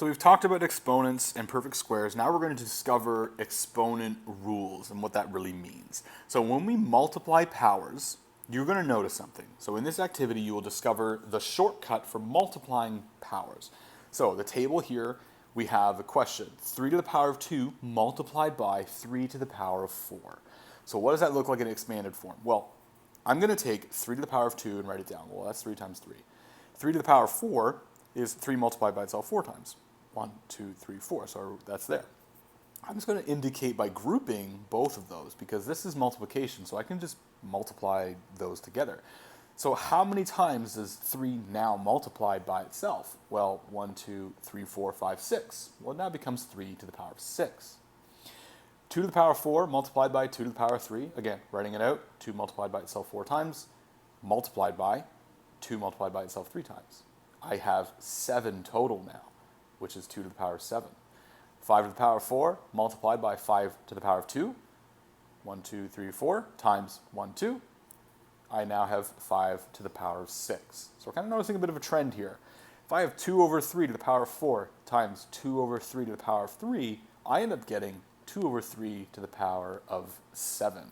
So we've talked about exponents and perfect squares. Now we're going to discover exponent rules and what that really means. So when we multiply powers, you're going to notice something. So in this activity, you will discover the shortcut for multiplying powers. So the table here, we have a question. 3 to the power of 2 multiplied by 3 to the power of 4. So what does that look like in expanded form? Well, I'm going to take 3 to the power of 2 and write it down. Well, that's 3 times 3. 3 to the power of 4 is 3 multiplied by itself 4 times. 1, 2, 3, 4, so that's there. I'm just going to indicate by grouping both of those because this is multiplication, so I can just multiply those together. So how many times does 3 now multiply by itself? Well, 1, 2, 3, 4, 5, 6. Well, it now becomes 3 to the power of 6. 2 to the power of 4 multiplied by 2 to the power of 3. Again, writing it out, 2 multiplied by itself 4 times, multiplied by 2 multiplied by itself 3 times. I have 7 total now, which is 2 to the power of 7. 5 to the power of 4 multiplied by 5 to the power of 2. 1, 2, 3, 4 times 1, 2. I now have 5 to the power of 6. So we're kind of noticing a bit of a trend here. If I have 2 over 3 to the power of 4 times 2 over 3 to the power of 3, I end up getting 2 over 3 to the power of 7.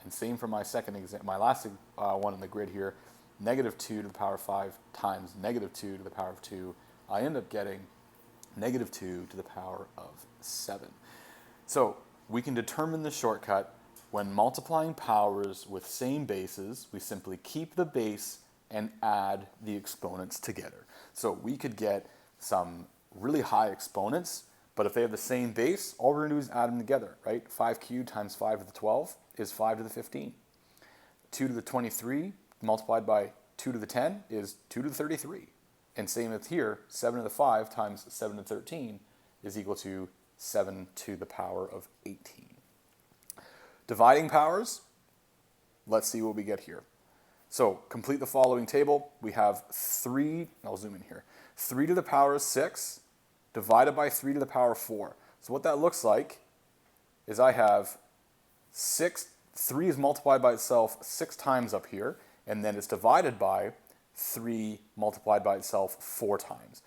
And same for my second example, my last one in the grid here, negative 2 to the power of 5 times negative 2 to the power of 2. I end up getting negative 2 to the power of 7. So we can determine the shortcut when multiplying powers with same bases. We simply keep the base and add the exponents together. So we could get some really high exponents, but if they have the same base, all we're going to do is add them together, right? 5 cubed times 5 to the 12 is 5 to the 15. 2 to the 23 multiplied by 2 to the 10 is 2 to the 33. And same as here, 7 to the 5 times 7 to the 13 is equal to 7 to the power of 18. Dividing powers, let's see what we get here. So complete the following table. We have 3, I'll zoom in here, 3 to the power of 6 divided by 3 to the power of 4. So what that looks like is I have 3 is multiplied by itself 6 times up here, and then it's divided by 3 multiplied by itself 4 times.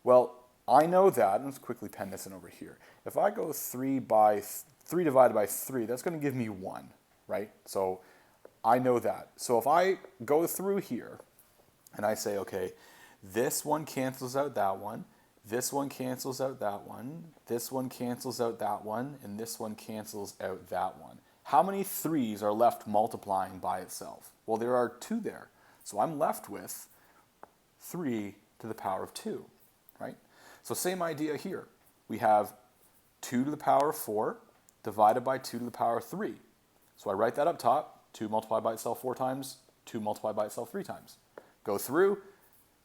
Well, I know that, let's quickly pen this in over here. If I go 3 divided by 3, that's going to give me 1, right? So I know that. So if I go through here and I say, okay, this one cancels out that one, this one cancels out that one, this one cancels out that one, and this one cancels out that one. How many 3s are left multiplying by itself? Well, there are 2 there. So I'm left with 3 to the power of 2, right? So same idea here. We have 2 to the power of 4 divided by 2 to the power of 3. So I write that up top, 2 multiplied by itself 4 times, 2 multiplied by itself 3 times. Go through,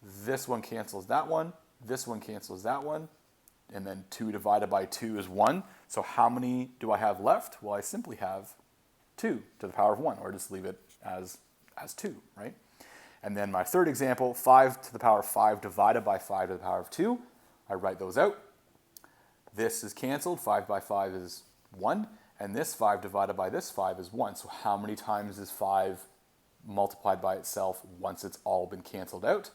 this one cancels that one, this one cancels that one, and then 2 divided by 2 is 1. So how many do I have left? Well, I simply have 2 to the power of 1, or just leave it as 2, right? And then my third example, 5 to the power of 5 divided by 5 to the power of 2. I write those out. This is canceled. 5 by 5 is 1. And this 5 divided by this 5 is 1. So how many times is 5 multiplied by itself once it's all been canceled out?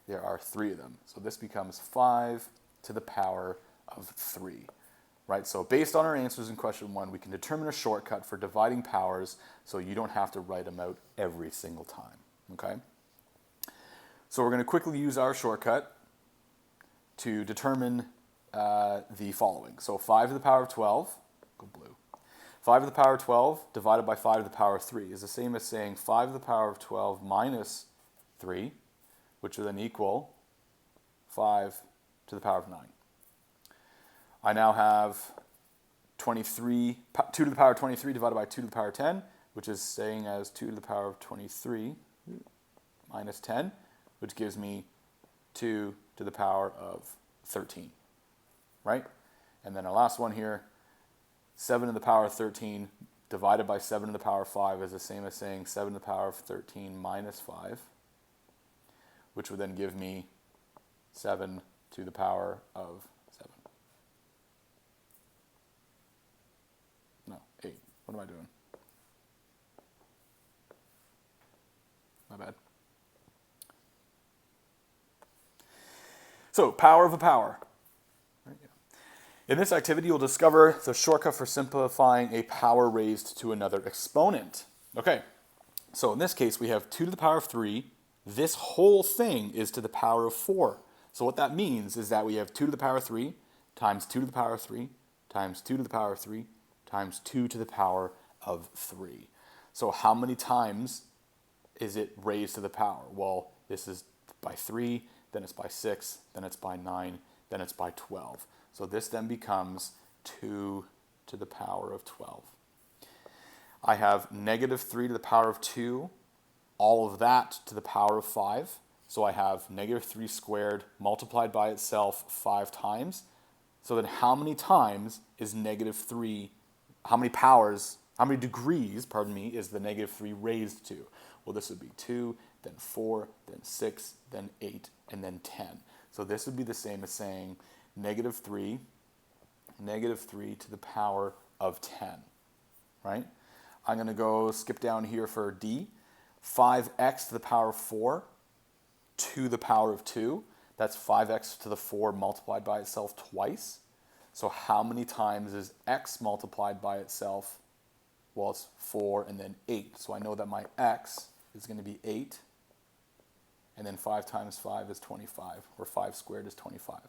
There are 3 of them. So this becomes 5 to the power of 3. Right? So based on our answers in question 1, we can determine a shortcut for dividing powers so you don't have to write them out every single time. Okay? So we're going to quickly use our shortcut to determine the following. So 5 to the power of 12, go blue. 5 to the power of 12 divided by 5 to the power of 3 is the same as saying 5 to the power of 12 minus 3, which will then equal 5 to the power of 9. I now have 2 to the power of 23 divided by 2 to the power of 10, which is saying as 2 to the power of 23 minus 10, which gives me 2 to the power of 13, right? And then our last one here, 7 to the power of 13 divided by 7 to the power of 5 is the same as saying 7 to the power of 13 minus 5, which would then give me 7 to the power of 7. No, 8. What am I doing? My bad. So, power of a power. In this activity, you'll discover the shortcut for simplifying a power raised to another exponent. Okay, so in this case, we have 2 to the power of 3. This whole thing is to the power of 4. So what that means is that we have 2 to the power of 3 times 2 to the power of 3 times 2 to the power of 3 times 2 to the power of 3. So how many times is it raised to the power? Well, this is by 3, then it's by 6, then it's by 9, then it's by 12. So this then becomes 2 to the power of 12. I have negative 3 to the power of 2, all of that to the power of 5. So I have negative 3 squared multiplied by itself 5 times. So then how many times is negative 3, how many degrees, is the negative 3 raised to? Well, this would be 2, then 4, then 6, then 8, and then 10. So this would be the same as saying negative 3 to the power of 10, right? I'm going to go skip down here for D. 5x to the power of 4 to the power of 2. That's 5x to the 4 multiplied by itself twice. So how many times is x multiplied by itself? Well, it's 4 and then 8. So I know that my x is going to be 8. And then 5 times 5 is 25, or 5 squared is 25,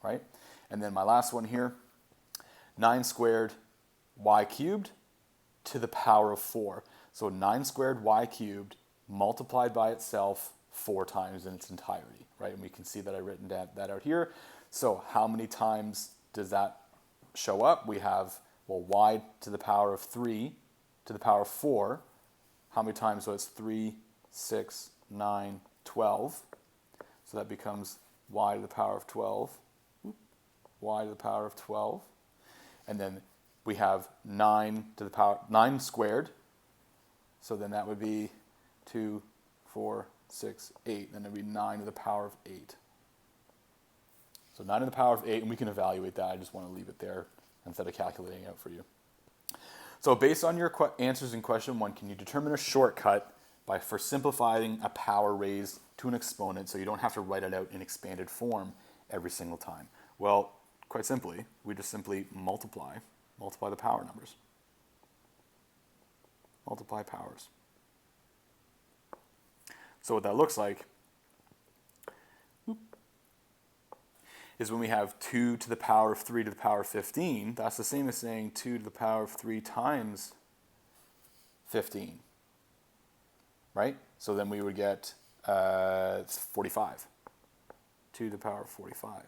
right? And then my last one here, 9 squared y cubed to the power of 4. So 9 squared y cubed multiplied by itself 4 times in its entirety, right? And we can see that I've written that out here. So how many times does that show up? We have, well, y to the power of 3 to the power of 4. How many times? So it's 3, 6, 9, 12. So that becomes y to the power of 12. Y to the power of 12. And then we have 9 to the power, 9 squared. So then that would be 2, 4, 6, 8. Then it would be 9 to the power of 8. So 9 to the power of 8, and we can evaluate that. I just want to leave it there instead of calculating it out for you. So based on your answers in question 1, can you determine a shortcut for simplifying a power raised to an exponent so you don't have to write it out in expanded form every single time? Well, quite simply, we just simply multiply the power numbers. Multiply powers. So what that looks like is when we have 2 to the power of 3 to the power of 15, that's the same as saying 2 to the power of 3 times 15, right? So then we would get 45, 2 to the power of 45.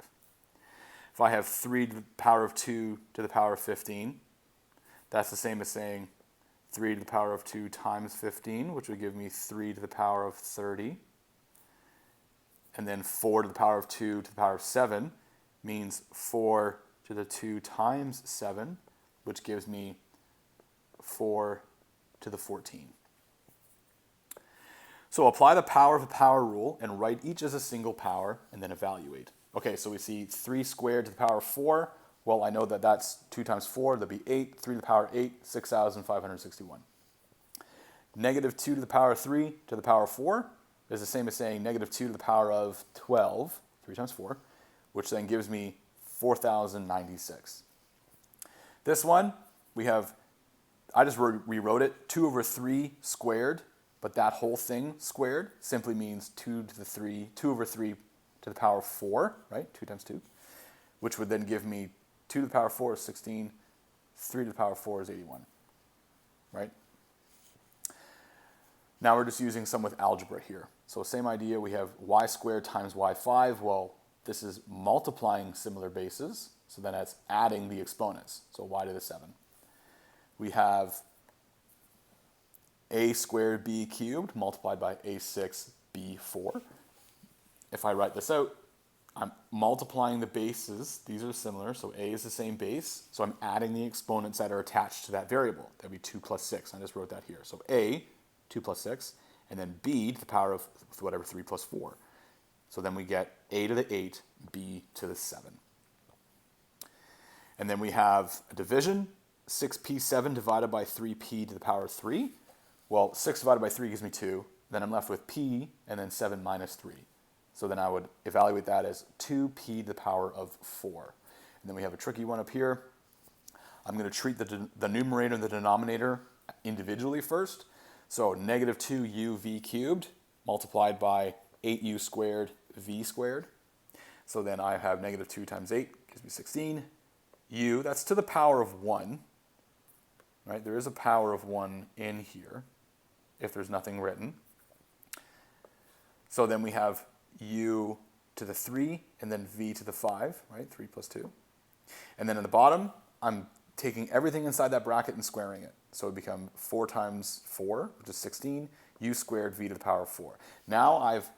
If I have 3 to the power of 2 to the power of 15, that's the same as saying 3 to the power of 2 times 15, which would give me 3 to the power of 30. And then 4 to the power of 2 to the power of 7 means 4 to the 2 times 7, which gives me 4 to the 14. So apply the power of the power rule and write each as a single power and then evaluate. Okay, so we see 3 squared to the power of 4. Well, I know that that's 2 times 4, that'd be 8. 3 to the power of 8, 6,561. Negative 2 to the power of 3 to the power of 4 is the same as saying negative 2 to the power of 12, 3 times 4, which then gives me 4,096. This one, I just rewrote it, 2 over 3 squared, but that whole thing squared simply means 2 over 3 to the power of 4, right? 2 times 2, which would then give me 2 to the power of 4 is 16, 3 to the power of 4 is 81, right? Now we're just using some with algebra here. So same idea, we have y squared times y5. Well, this is multiplying similar bases, so then that's adding the exponents, so y to the 7. We have a squared b cubed multiplied by a6 b4. If I write this out, I'm multiplying the bases. These are similar, so a is the same base. So I'm adding the exponents that are attached to that variable. That would be 2 plus 6. I just wrote that here. So a, 2 plus 6, and then b to the power of whatever, 3 plus 4. So then we get a to the 8, b to the 7. And then we have a division, 6p7 divided by 3p to the power of 3. Well, 6 divided by 3 gives me 2. Then I'm left with p and then 7 minus 3. So then I would evaluate that as 2p to the power of 4. And then we have a tricky one up here. I'm going to treat the numerator and the denominator individually first. So negative 2uv cubed multiplied by 8u squared v squared. So then I have negative 2 times 8 gives me 16. U, that's to the power of 1. Right? There is a power of 1 in here if there's nothing written. So then we have u to the 3 and then v to the 5, right? 3 plus 2. And then in the bottom, I'm taking everything inside that bracket and squaring it. So it would become 4 times 4, which is 16, u squared v to the power of 4. Now I've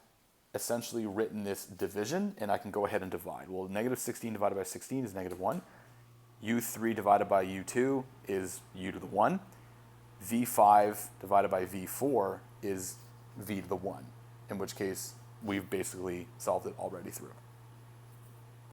essentially written this division, and I can go ahead and divide. Well, negative 16 divided by 16 is negative 1. u3 divided by u2 is u to the 1. v5 divided by v4 is v to the 1, in which case we've basically solved it already through.